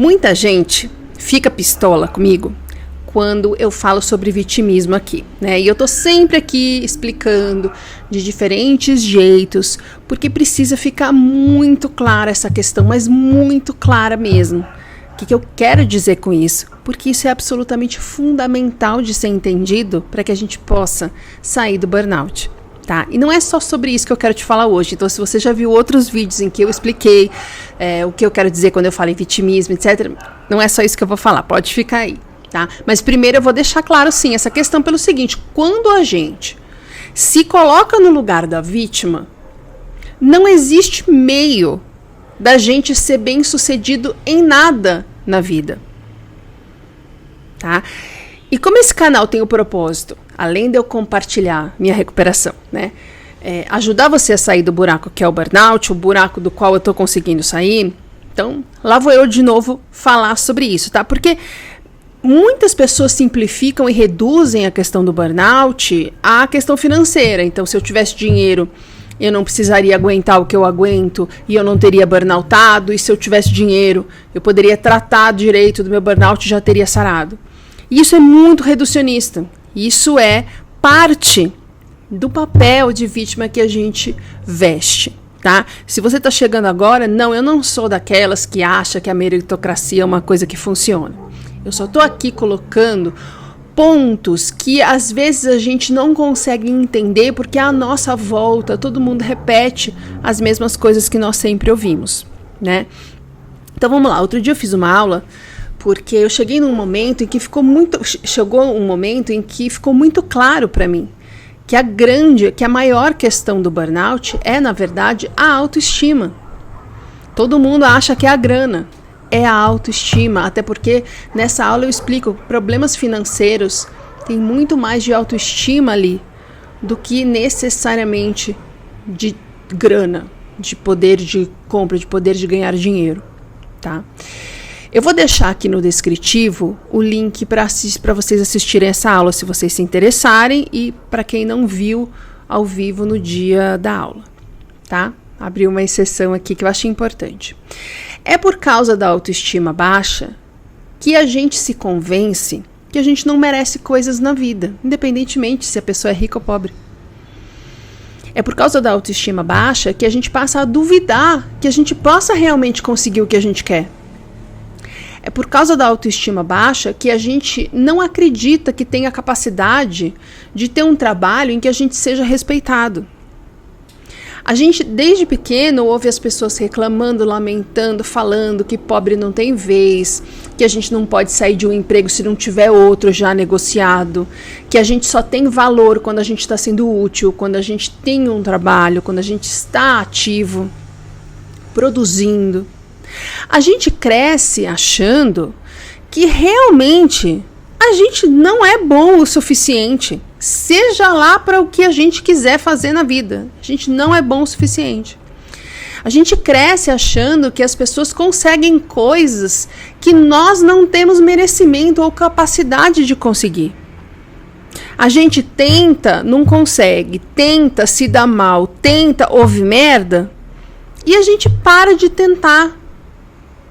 Muita gente fica pistola comigo quando eu falo sobre vitimismo aqui, né? E eu tô sempre aqui explicando de diferentes jeitos, porque precisa ficar muito clara essa questão, mas muito clara mesmo. O que eu quero dizer com isso? Porque isso é absolutamente fundamental de ser entendido para que a gente possa sair do burnout. Tá? E não é só sobre isso que eu quero te falar hoje. Então, se você já viu outros vídeos em que eu expliquei o que eu quero dizer quando eu falo em vitimismo, etc., não é só isso que eu vou falar, pode ficar aí. Tá? Mas primeiro eu vou deixar claro, sim, essa questão pelo seguinte: quando a gente se coloca no lugar da vítima, não existe meio da gente ser bem sucedido em nada na vida. Tá? E como esse canal tem o propósito, além de eu compartilhar minha recuperação, né, ajudar você a sair do buraco que é o burnout, o buraco do qual eu estou conseguindo sair, então lá vou eu de novo falar sobre isso, tá? Porque muitas pessoas simplificam e reduzem a questão do burnout à questão financeira. Então, se eu tivesse dinheiro, eu não precisaria aguentar o que eu aguento e eu não teria burnoutado. E se eu tivesse dinheiro, eu poderia tratar direito do meu burnout e já teria sarado. Isso é muito reducionista. Isso é parte do papel de vítima que a gente veste, tá? Se você está chegando agora, não, eu não sou daquelas que acha que a meritocracia é uma coisa que funciona. Eu só estou aqui colocando pontos que às vezes a gente não consegue entender porque à nossa volta todo mundo repete as mesmas coisas que nós sempre ouvimos, né? Então vamos lá, outro dia eu fiz uma aula porque eu cheguei num momento em que chegou um momento em que ficou muito claro para mim que a maior questão do burnout é, na verdade, a autoestima. Todo mundo acha que é a grana. É a autoestima, até porque nessa aula eu explico que problemas financeiros têm muito mais de autoestima ali do que necessariamente de grana, de poder de compra, de poder de ganhar dinheiro, tá? Eu vou deixar aqui no descritivo o link para vocês assistirem essa aula, se vocês se interessarem, e para quem não viu ao vivo no dia da aula, tá? Abri uma exceção aqui que eu achei importante. É por causa da autoestima baixa que a gente se convence que a gente não merece coisas na vida, independentemente se a pessoa é rica ou pobre. É por causa da autoestima baixa que a gente passa a duvidar que a gente possa realmente conseguir o que a gente quer. É por causa da autoestima baixa que a gente não acredita que tem a capacidade de ter um trabalho em que a gente seja respeitado. A gente, desde pequeno, ouve as pessoas reclamando, lamentando, falando que pobre não tem vez, que a gente não pode sair de um emprego se não tiver outro já negociado, que a gente só tem valor quando a gente está sendo útil, quando a gente tem um trabalho, quando a gente está ativo, produzindo. A gente cresce achando que realmente a gente não é bom o suficiente, seja lá para o que a gente quiser fazer na vida. A gente não é bom o suficiente. A gente cresce achando que as pessoas conseguem coisas que nós não temos merecimento ou capacidade de conseguir. A gente tenta, não consegue, tenta, se dá mal, tenta, ouve merda, e a gente para de tentar.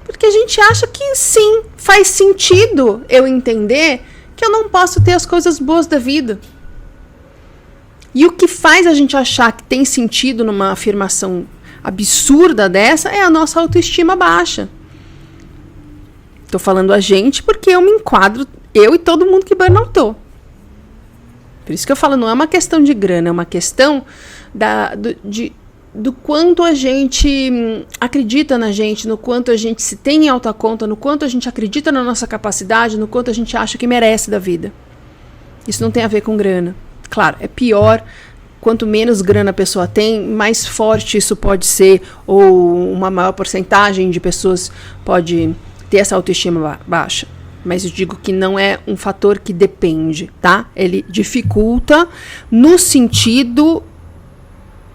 Porque a gente acha que sim, faz sentido eu entender que eu não posso ter as coisas boas da vida. E o que faz a gente achar que tem sentido numa afirmação absurda dessa é a nossa autoestima baixa. Estou falando a gente porque eu me enquadro, eu e todo mundo que burnoutou. Por isso que eu falo, não é uma questão de grana, é uma questão do quanto a gente acredita na gente, no quanto a gente se tem em alta conta, no quanto a gente acredita na nossa capacidade, no quanto a gente acha que merece da vida. Isso não tem a ver com grana. Claro, é pior, quanto menos grana a pessoa tem, mais forte isso pode ser, ou uma maior porcentagem de pessoas pode ter essa autoestima baixa. Mas eu digo que não é um fator que depende, tá? Ele dificulta no sentido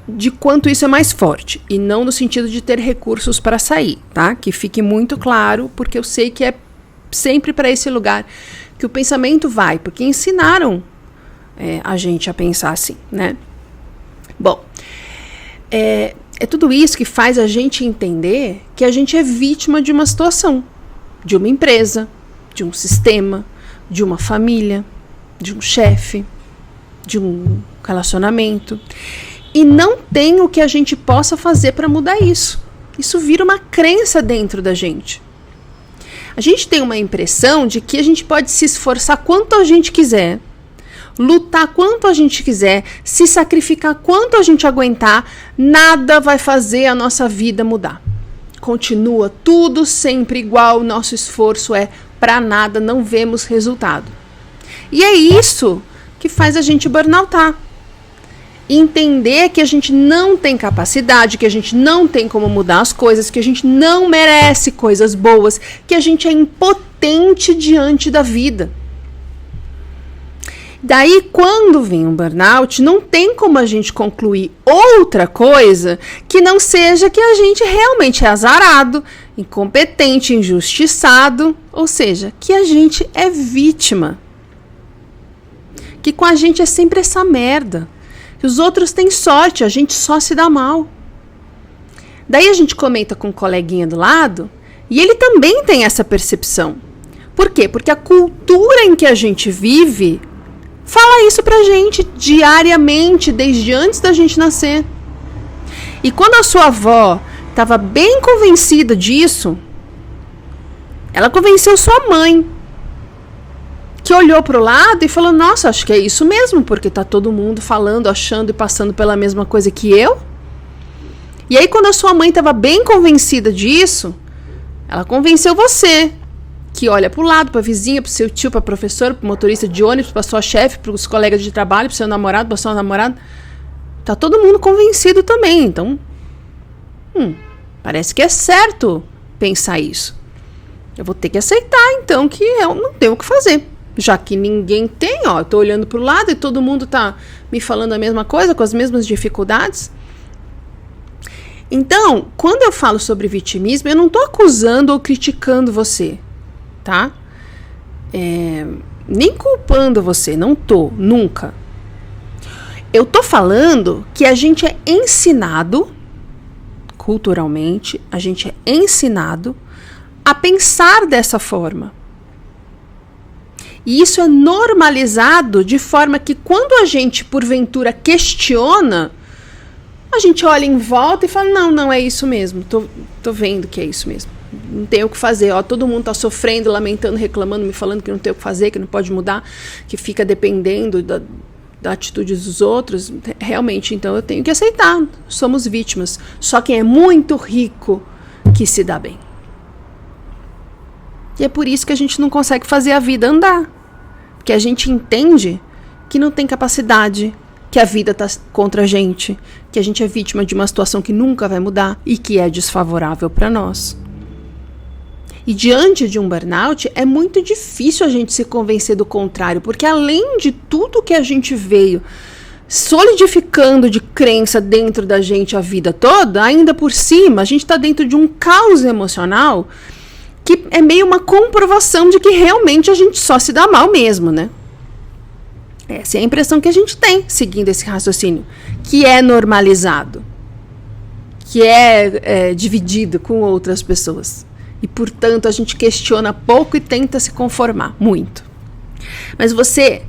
de quanto isso é mais forte, e não no sentido de ter recursos para sair, tá? Que fique muito claro, porque eu sei que é sempre para esse lugar que o pensamento vai, porque ensinaram a gente a pensar assim, né? Bom, é tudo isso que faz a gente entender que a gente é vítima de uma situação, de uma empresa, de um sistema, de uma família, de um chefe, de um relacionamento. E não tem o que a gente possa fazer para mudar isso. Isso vira uma crença dentro da gente. A gente tem uma impressão de que a gente pode se esforçar quanto a gente quiser, lutar quanto a gente quiser, se sacrificar quanto a gente aguentar, nada vai fazer a nossa vida mudar. Continua tudo sempre igual, nosso esforço é para nada, não vemos resultado. E é isso que faz a gente burnoutar. Entender que a gente não tem capacidade, que a gente não tem como mudar as coisas, que a gente não merece coisas boas, que a gente é impotente diante da vida. Daí, quando vem um burnout, não tem como a gente concluir outra coisa que não seja que a gente realmente é azarado, incompetente, injustiçado, ou seja, que a gente é vítima. Que com a gente é sempre essa merda. Que os outros têm sorte, a gente só se dá mal. Daí a gente comenta com um coleguinha do lado e ele também tem essa percepção. Por quê? Porque a cultura em que a gente vive fala isso pra gente diariamente, desde antes da gente nascer. E quando a sua avó estava bem convencida disso, ela convenceu sua mãe, que olhou para o lado e falou, nossa, acho que é isso mesmo, porque tá todo mundo falando, achando e passando pela mesma coisa que eu. E aí, quando a sua mãe estava bem convencida disso, ela convenceu você, que olha para o lado, para a vizinha, para o seu tio, para a professora, para o motorista de ônibus, para a sua chefe, para os colegas de trabalho, para o seu namorado, para a sua namorada. Tá todo mundo convencido também, então parece que é certo pensar isso. Eu vou ter que aceitar, então, que eu não tenho o que fazer. Já que ninguém tem, eu tô olhando pro lado e todo mundo tá me falando a mesma coisa, com as mesmas dificuldades. Então, quando eu falo sobre vitimismo, eu não tô acusando ou criticando você, tá? Nem culpando você, não tô, nunca. Eu tô falando que a gente é ensinado, culturalmente, a gente é ensinado a pensar dessa forma. E isso é normalizado de forma que quando a gente, porventura, questiona, a gente olha em volta e fala, não, é isso mesmo, tô vendo que é isso mesmo. Não tem o que fazer, todo mundo tá sofrendo, lamentando, reclamando, me falando que não tem o que fazer, que não pode mudar, que fica dependendo da atitude dos outros. Realmente, então eu tenho que aceitar, somos vítimas. Só quem é muito rico que se dá bem. E é por isso que a gente não consegue fazer a vida andar. Porque a gente entende que não tem capacidade, que a vida está contra a gente, que a gente é vítima de uma situação que nunca vai mudar e que é desfavorável para nós. E diante de um burnout, é muito difícil a gente se convencer do contrário, porque além de tudo que a gente veio solidificando de crença dentro da gente a vida toda, ainda por cima, a gente está dentro de um caos emocional que é meio uma comprovação de que realmente a gente só se dá mal mesmo, né? Essa é a impressão que a gente tem, seguindo esse raciocínio, que é normalizado, que é dividido com outras pessoas. E, portanto, a gente questiona pouco e tenta se conformar muito. Mas você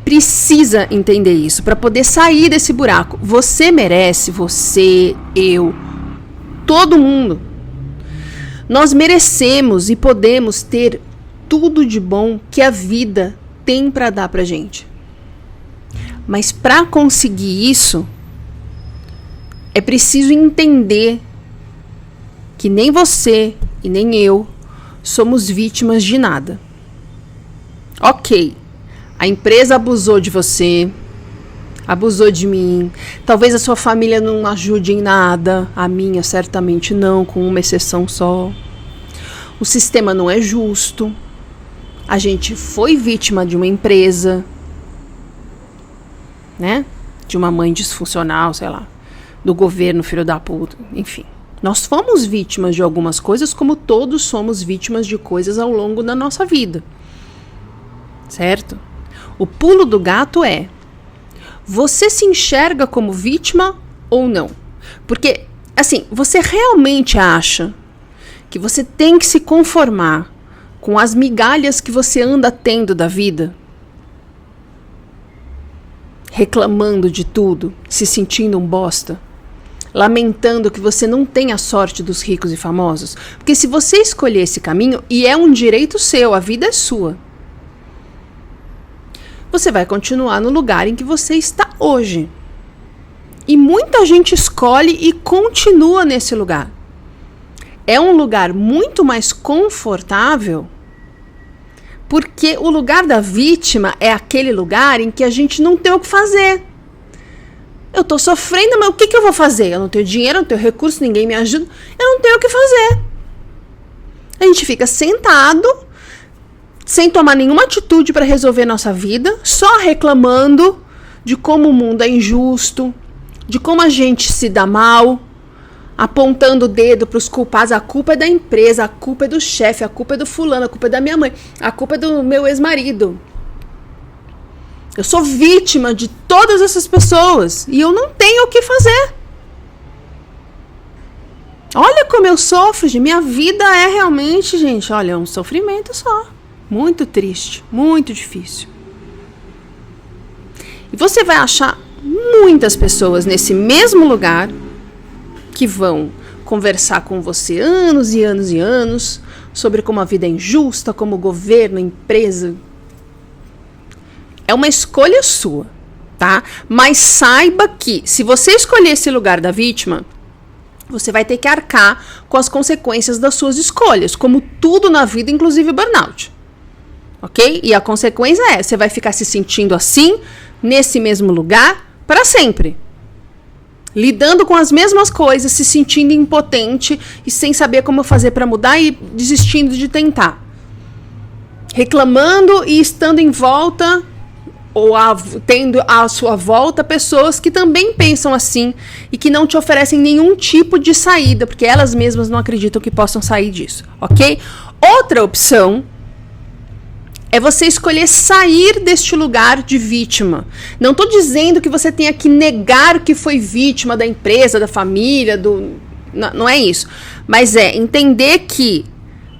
precisa entender isso para poder sair desse buraco. Você merece, você, eu, todo mundo. Nós merecemos e podemos ter tudo de bom que a vida tem para dar pra gente. Mas para conseguir isso, é preciso entender que nem você e nem eu somos vítimas de nada. Ok, a empresa abusou de você, abusou de mim, talvez a sua família não ajude em nada, a minha certamente não, com uma exceção só. O sistema não é justo, a gente foi vítima de uma empresa, né? De uma mãe disfuncional, sei lá, do governo, filho da puta, enfim. Nós fomos vítimas de algumas coisas, como todos somos vítimas de coisas ao longo da nossa vida. Certo? O pulo do gato é: você se enxerga como vítima ou não? Porque, assim, você realmente acha que você tem que se conformar com as migalhas que você anda tendo da vida, reclamando de tudo, se sentindo um bosta, lamentando que você não tem a sorte dos ricos e famosos? Porque se você escolher esse caminho, e é um direito seu, a vida é sua, você vai continuar no lugar em que você está hoje. E muita gente escolhe e continua nesse lugar. É um lugar muito mais confortável, porque o lugar da vítima é aquele lugar em que a gente não tem o que fazer. Eu tô sofrendo, mas o que eu vou fazer? Eu não tenho dinheiro, eu não tenho recurso, ninguém me ajuda. Eu não tenho o que fazer. A gente fica sentado, sem tomar nenhuma atitude para resolver nossa vida, só reclamando de como o mundo é injusto, de como a gente se dá mal, apontando o dedo para os culpados. A culpa é da empresa, a culpa é do chefe, a culpa é do fulano, a culpa é da minha mãe, a culpa é do meu ex-marido. Eu sou vítima de todas essas pessoas e eu não tenho o que fazer. Olha como eu sofro, gente. Minha vida é realmente, gente, olha, um sofrimento só. Muito triste, muito difícil. E você vai achar muitas pessoas nesse mesmo lugar que vão conversar com você anos e anos e anos sobre como a vida é injusta, como o governo, a empresa. É uma escolha sua, tá? Mas saiba que se você escolher esse lugar da vítima, você vai ter que arcar com as consequências das suas escolhas, como tudo na vida, inclusive o burnout. Ok? E a consequência é, você vai ficar se sentindo assim, nesse mesmo lugar, para sempre. Lidando com as mesmas coisas, se sentindo impotente e sem saber como fazer para mudar e desistindo de tentar. Reclamando e estando em volta, ou tendo à sua volta pessoas que também pensam assim e que não te oferecem nenhum tipo de saída, porque elas mesmas não acreditam que possam sair disso, ok? Outra opção é você escolher sair deste lugar de vítima. Não estou dizendo que você tenha que negar que foi vítima da empresa, da família, não é isso. Mas é entender que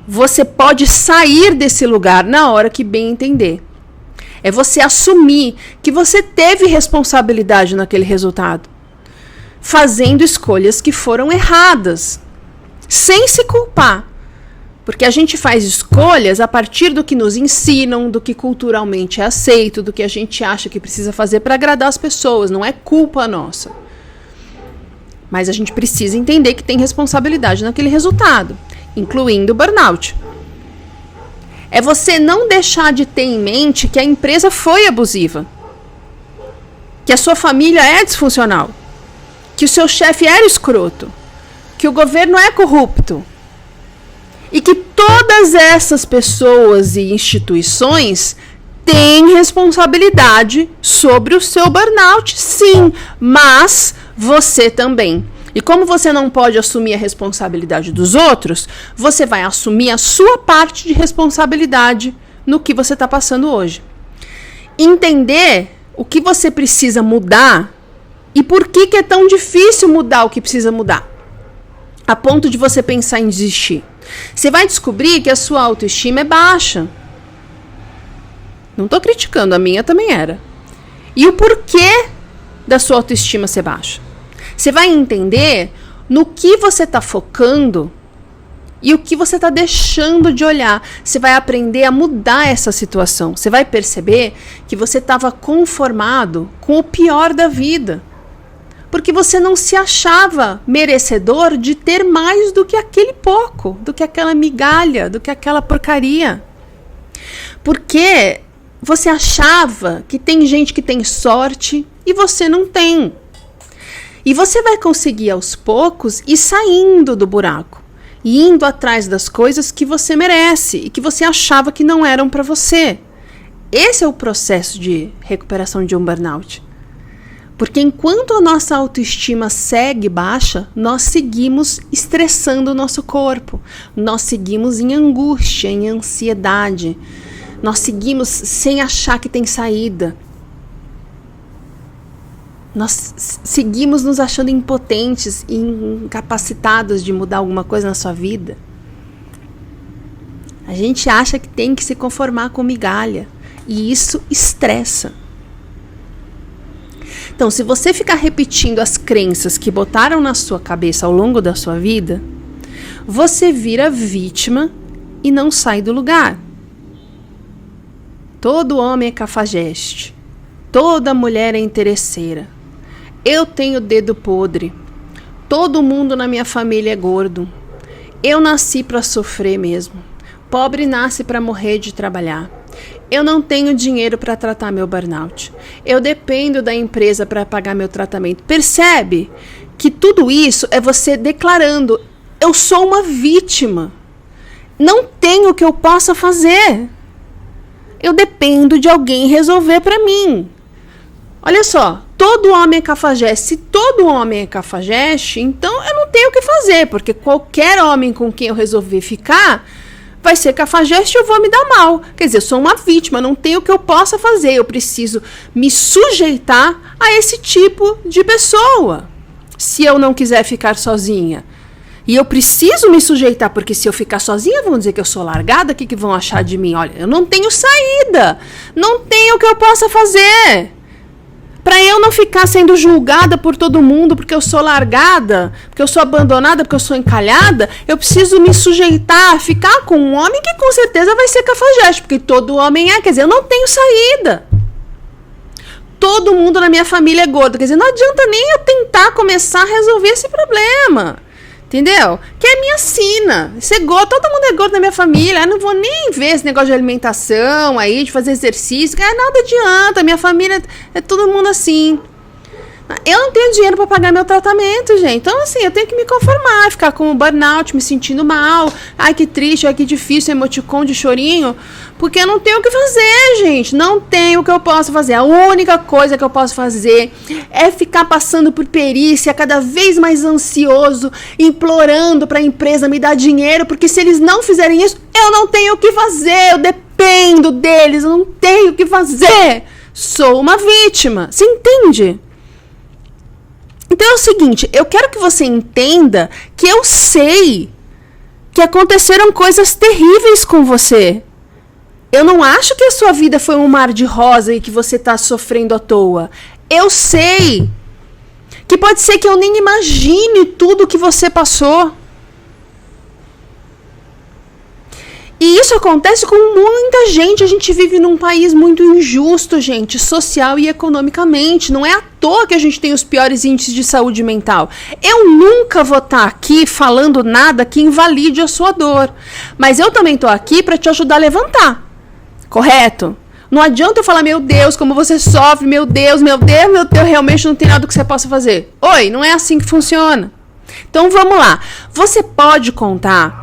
você pode sair desse lugar na hora que bem entender. É você assumir que você teve responsabilidade naquele resultado, fazendo escolhas que foram erradas, sem se culpar. Porque a gente faz escolhas a partir do que nos ensinam, do que culturalmente é aceito, do que a gente acha que precisa fazer para agradar as pessoas. Não é culpa nossa. Mas a gente precisa entender que tem responsabilidade naquele resultado, incluindo o burnout. É você não deixar de ter em mente que a empresa foi abusiva, que a sua família é disfuncional, que o seu chefe era escroto, que o governo é corrupto. E que todas essas pessoas e instituições têm responsabilidade sobre o seu burnout, sim, mas você também. E como você não pode assumir a responsabilidade dos outros, você vai assumir a sua parte de responsabilidade no que você está passando hoje. Entender o que você precisa mudar e por que é tão difícil mudar o que precisa mudar, a ponto de você pensar em desistir. Você vai descobrir que a sua autoestima é baixa. Não estou criticando, a minha também era. E o porquê da sua autoestima ser baixa? Você vai entender no que você está focando e o que você está deixando de olhar. Você vai aprender a mudar essa situação. Você vai perceber que você estava conformado com o pior da vida. Porque você não se achava merecedor de ter mais do que aquele pouco, do que aquela migalha, do que aquela porcaria. Porque você achava que tem gente que tem sorte e você não tem. E você vai conseguir aos poucos ir saindo do buraco, e indo atrás das coisas que você merece e que você achava que não eram para você. Esse é o processo de recuperação de um burnout. Porque enquanto a nossa autoestima segue baixa, nós seguimos estressando o nosso corpo. Nós seguimos em angústia, em ansiedade. Nós seguimos sem achar que tem saída. Nós seguimos nos achando impotentes e incapacitados de mudar alguma coisa na sua vida. A gente acha que tem que se conformar com migalha. E isso estressa. Então, se você ficar repetindo as crenças que botaram na sua cabeça ao longo da sua vida, você vira vítima e não sai do lugar. Todo homem é cafajeste. Toda mulher é interesseira. Eu tenho dedo podre. Todo mundo na minha família é gordo. Eu nasci para sofrer mesmo. Pobre nasce para morrer de trabalhar. Eu não tenho dinheiro para tratar meu burnout. Eu dependo da empresa para pagar meu tratamento. Percebe que tudo isso é você declarando: eu sou uma vítima. Não tenho o que eu possa fazer. Eu dependo de alguém resolver para mim. Olha só, todo homem é cafajeste. Se todo homem é cafajeste, então eu não tenho o que fazer, porque qualquer homem com quem eu resolver ficar vai ser cafajeste e eu vou me dar mal. Quer dizer, eu sou uma vítima, não tenho o que eu possa fazer. Eu preciso me sujeitar a esse tipo de pessoa, se eu não quiser ficar sozinha. E eu preciso me sujeitar, porque se eu ficar sozinha, vão dizer que eu sou largada, o que vão achar de mim? Olha, eu não tenho saída, não tenho o que eu possa fazer. Para eu não ficar sendo julgada por todo mundo, porque eu sou largada, porque eu sou abandonada, porque eu sou encalhada, eu preciso me sujeitar a ficar com um homem que com certeza vai ser cafajeste, porque todo homem é, quer dizer, eu não tenho saída. Todo mundo na minha família é gordo, quer dizer, não adianta nem eu tentar começar a resolver esse problema. Entendeu? Que é minha sina. Ser gordo, todo mundo é gordo na minha família. Eu não vou nem ver esse negócio de alimentação aí, de fazer exercício. Nada adianta. Minha família é todo mundo assim. Eu não tenho dinheiro para pagar meu tratamento, gente. Então, assim, eu tenho que me conformar, ficar com o burnout, me sentindo mal. Ai, que triste, ai, que difícil, emoticon de chorinho. Porque eu não tenho o que fazer, gente. Não tenho o que eu posso fazer. A única coisa que eu posso fazer é ficar passando por perícia, cada vez mais ansioso, implorando para a empresa me dar dinheiro, porque se eles não fizerem isso, eu não tenho o que fazer. Eu dependo deles, eu não tenho o que fazer. Sou uma vítima. Você entende? Então é o seguinte, eu quero que você entenda que eu sei que aconteceram coisas terríveis com você. Eu não acho que a sua vida foi um mar de rosa e que você está sofrendo à toa. Eu sei que pode ser que eu nem imagine tudo que você passou. E isso acontece com muita gente. A gente vive num país muito injusto, gente, social e economicamente. Não é à toa que a gente tem os piores índices de saúde mental. Eu nunca vou estar aqui falando nada que invalide a sua dor. Mas eu também estou aqui para te ajudar a levantar. Correto? Não adianta eu falar, meu Deus, como você sofre, meu Deus, realmente não tem nada que você possa fazer. Oi, não é assim que funciona. Então vamos lá. Você pode contar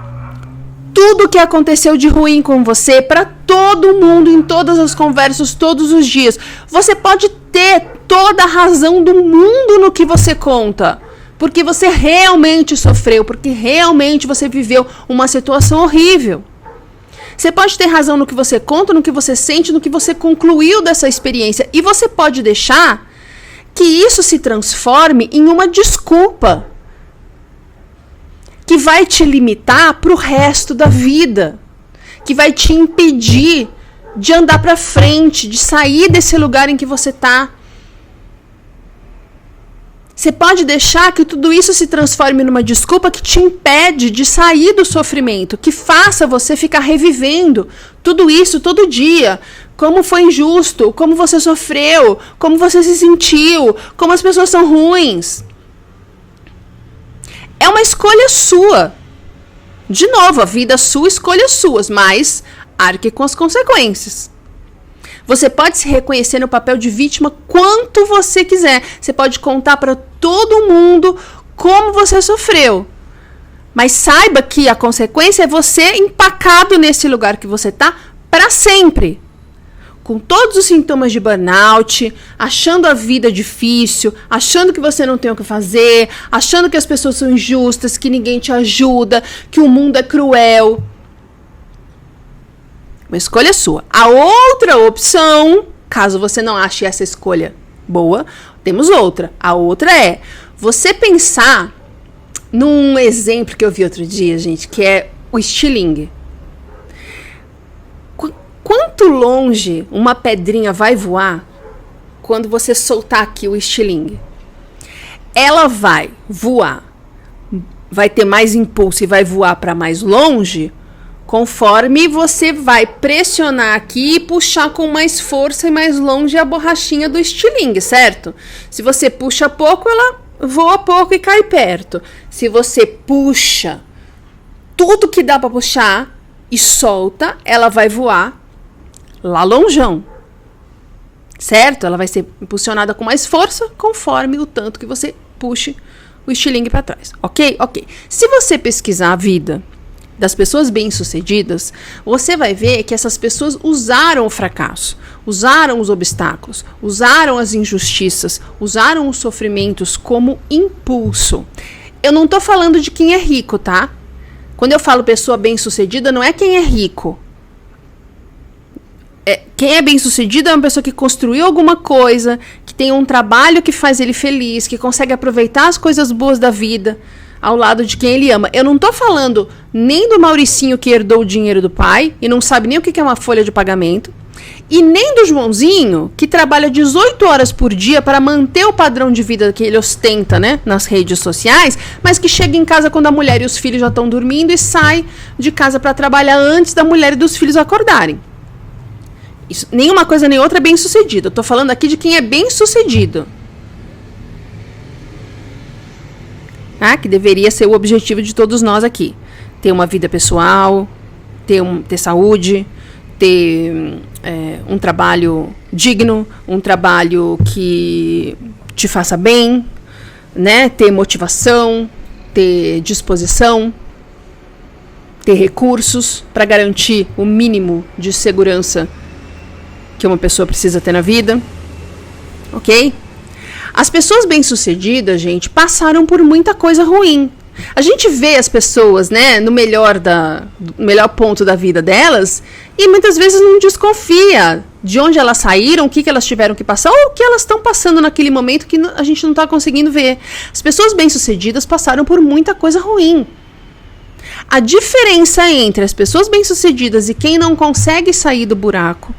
tudo o que aconteceu de ruim com você para todo mundo, em todas as conversas, todos os dias. Você pode ter toda a razão do mundo no que você conta, porque você realmente sofreu, porque realmente você viveu uma situação horrível. Você pode ter razão no que você conta, no que você sente, no que você concluiu dessa experiência. E você pode deixar que isso se transforme em uma desculpa que vai te limitar para o resto da vida, que vai te impedir de andar para frente, de sair desse lugar em que você está. Você pode deixar que tudo isso se transforme numa desculpa que te impede de sair do sofrimento, que faça você ficar revivendo tudo isso todo dia. Como foi injusto, como você sofreu, como você se sentiu, como as pessoas são ruins. É uma escolha sua. De novo, a vida é sua, escolhas suas, mas arque com as consequências. Você pode se reconhecer no papel de vítima quanto você quiser. Você pode contar para todo mundo como você sofreu. Mas saiba que a consequência é você empacado nesse lugar que você está para sempre. Com todos os sintomas de burnout, achando a vida difícil, achando que você não tem o que fazer, achando que as pessoas são injustas, que ninguém te ajuda, que o mundo é cruel. Uma escolha sua. A outra opção, caso você não ache essa escolha boa, temos outra. A outra é você pensar num exemplo que eu vi outro dia, gente, que é o estilingue. longe uma pedrinha vai voar quando você soltar aqui o estilingue? Ela vai voar, vai ter mais impulso e vai voar para mais longe, conforme você vai pressionar aqui e puxar com mais força e mais longe a borrachinha do estilingue, certo? Se você puxa pouco, ela voa pouco e cai perto. Se você puxa tudo que dá para puxar e solta, ela vai voar lá longeão, certo? Ela vai ser impulsionada com mais força conforme o tanto que você puxe o estilingue para trás, ok? Ok. Se você pesquisar a vida das pessoas bem-sucedidas, você vai ver que essas pessoas usaram o fracasso, usaram os obstáculos, usaram as injustiças, usaram os sofrimentos como impulso. Eu não tô falando de quem é rico, tá? Quando eu falo pessoa bem-sucedida, não é quem é rico. Quem é bem-sucedido é uma pessoa que construiu alguma coisa, que tem um trabalho que faz ele feliz, que consegue aproveitar as coisas boas da vida ao lado de quem ele ama. Eu não tô falando nem do Mauricinho que herdou o dinheiro do pai e não sabe nem o que é uma folha de pagamento, e nem do Joãozinho que trabalha 18 horas por dia para manter o padrão de vida que ele ostenta, né, nas redes sociais, mas que chega em casa quando a mulher e os filhos já estão dormindo e sai de casa para trabalhar antes da mulher e dos filhos acordarem. Isso, nenhuma coisa nem outra é bem-sucedido. Eu tô falando aqui de quem é bem-sucedido. Que deveria ser o objetivo de todos nós aqui. Ter uma vida pessoal, ter saúde, ter um trabalho digno, um trabalho que te faça bem, né? Ter motivação, ter disposição, ter recursos para garantir o mínimo de segurança que uma pessoa precisa ter na vida, ok? As pessoas bem-sucedidas, gente, passaram por muita coisa ruim. A gente vê as pessoas, né, no melhor ponto da vida delas e muitas vezes não desconfia de onde elas saíram, o que elas tiveram que passar ou o que elas estão passando naquele momento que a gente não está conseguindo ver. As pessoas bem-sucedidas passaram por muita coisa ruim. A diferença entre as pessoas bem-sucedidas e quem não consegue sair do buraco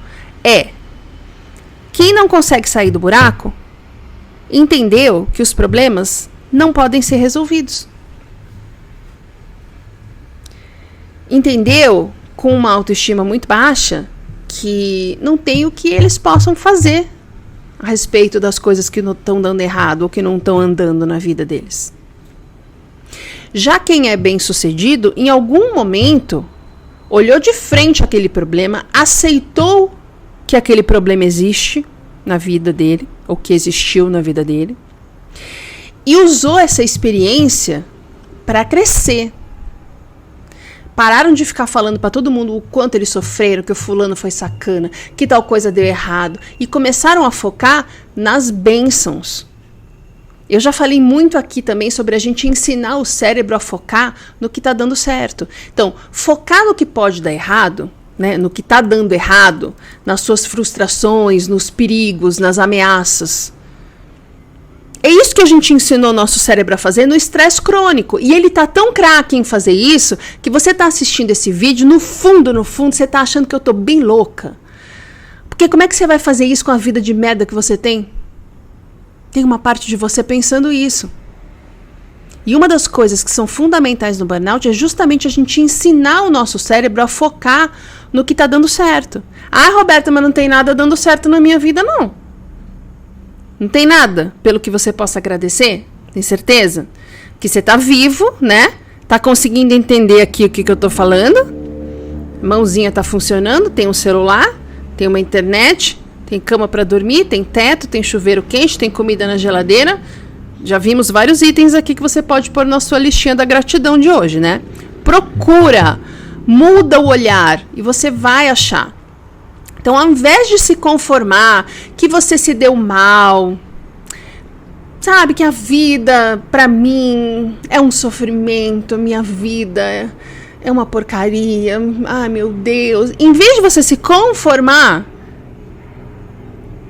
quem não consegue sair do buraco entendeu que os problemas não podem ser resolvidos. Entendeu, com uma autoestima muito baixa, que não tem o que eles possam fazer a respeito das coisas que não estão dando errado ou que não estão andando na vida deles. Já quem é bem-sucedido, em algum momento, olhou de frente aquele problema, aceitou que aquele problema existe na vida dele, ou que existiu na vida dele, e usou essa experiência para crescer. Pararam de ficar falando para todo mundo o quanto eles sofreram, que o fulano foi sacana, que tal coisa deu errado, e começaram a focar nas bênçãos. Eu já falei muito aqui também sobre a gente ensinar o cérebro a focar no que está dando certo. Então, focar no que pode dar errado, né, no que está dando errado, nas suas frustrações, nos perigos, nas ameaças. É isso que a gente ensinou nosso cérebro a fazer no estresse crônico. E ele está tão craque em fazer isso que você está assistindo esse vídeo, no fundo, você está achando que eu estou bem louca. Porque como é que você vai fazer isso com a vida de merda que você tem? Tem uma parte de você pensando isso. E uma das coisas que são fundamentais no burnout é justamente a gente ensinar o nosso cérebro a focar no que está dando certo. Roberta, mas não tem nada dando certo na minha vida, não. Não tem nada pelo que você possa agradecer? Tem certeza? Que você está vivo, né? Tá conseguindo entender aqui o que eu estou falando? Mãozinha está funcionando, tem um celular, tem uma internet, tem cama para dormir, tem teto, tem chuveiro quente, tem comida na geladeira. Já vimos vários itens aqui que você pode pôr na sua listinha da gratidão de hoje, né? Procura, muda o olhar e você vai achar. Então, ao invés de se conformar que você se deu mal, sabe, que a vida, pra mim, é um sofrimento, minha vida é uma porcaria, ai meu Deus. Em vez de você se conformar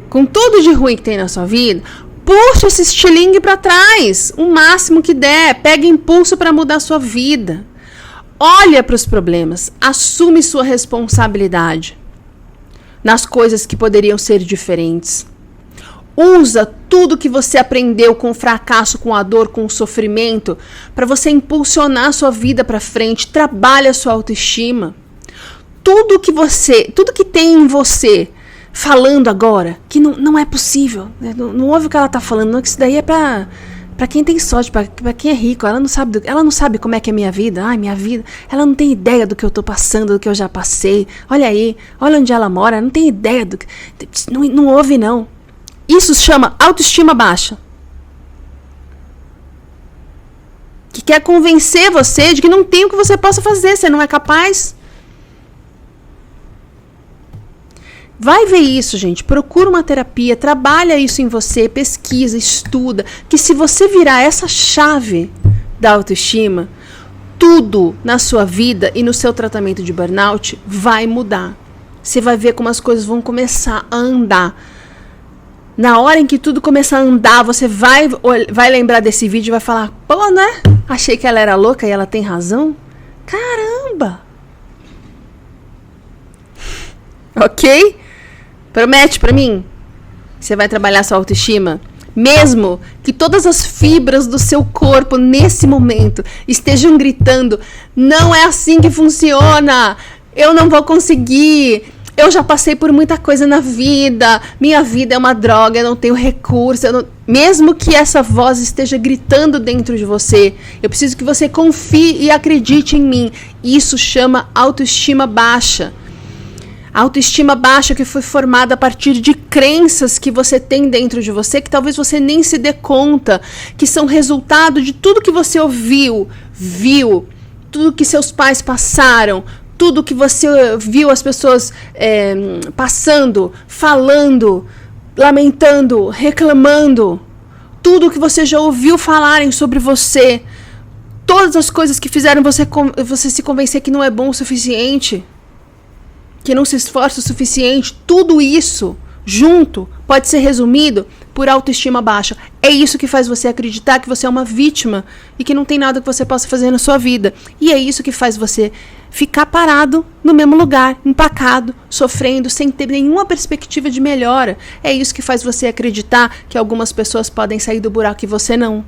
com tudo de ruim que tem na sua vida, puxa esse estilingue para trás, o máximo que der, pega impulso para mudar a sua vida. Olha para os problemas, assume sua responsabilidade. nas coisas que poderiam ser diferentes. Usa tudo que você aprendeu com o fracasso, com a dor, com o sofrimento, para você impulsionar a sua vida para frente. Trabalha a sua autoestima. Tudo que tem em você falando agora, que não é possível, né? Não ouve o que ela está falando, não, que isso daí é para quem tem sorte, para quem é rico. Ela não sabe como é que é minha vida. Ai, minha vida, ela não tem ideia do que eu estou passando, do que eu já passei. Olha aí, olha onde ela mora, não tem ideia do que... Não ouve, não. Isso se chama autoestima baixa. Que quer convencer você de que não tem o que você possa fazer, você não é capaz. Vai ver isso, gente. Procura uma terapia, trabalha isso em você, pesquisa, estuda. Que se você virar essa chave da autoestima, tudo na sua vida e no seu tratamento de burnout vai mudar. Você vai ver como as coisas vão começar a andar. Na hora em que tudo começar a andar, você vai lembrar desse vídeo e vai falar: pô, né? Achei que ela era louca e ela tem razão. Caramba! Ok? Promete pra mim que você vai trabalhar sua autoestima? Mesmo que todas as fibras do seu corpo nesse momento estejam gritando: não é assim que funciona, eu não vou conseguir, eu já passei por muita coisa na vida, minha vida é uma droga, eu não tenho recurso. Mesmo que essa voz esteja gritando dentro de você, eu preciso que você confie e acredite em mim. Isso chama autoestima baixa. Autoestima baixa que foi formada a partir de crenças que você tem dentro de você, que talvez você nem se dê conta, que são resultado de tudo que você ouviu, viu, tudo que seus pais passaram, tudo que você viu as pessoas passando, falando, lamentando, reclamando, tudo que você já ouviu falarem sobre você, todas as coisas que fizeram você se convencer que não é bom o suficiente, que não se esforça o suficiente, tudo isso junto pode ser resumido por autoestima baixa. É isso que faz você acreditar que você é uma vítima e que não tem nada que você possa fazer na sua vida. E é isso que faz você ficar parado no mesmo lugar, empacado, sofrendo, sem ter nenhuma perspectiva de melhora. É isso que faz você acreditar que algumas pessoas podem sair do buraco e você não.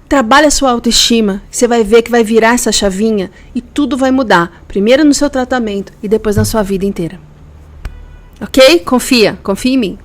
Trabalha a sua autoestima, você vai ver que vai virar essa chavinha e tudo vai mudar. Primeiro no seu tratamento e depois na sua vida inteira. Ok? Confia em mim.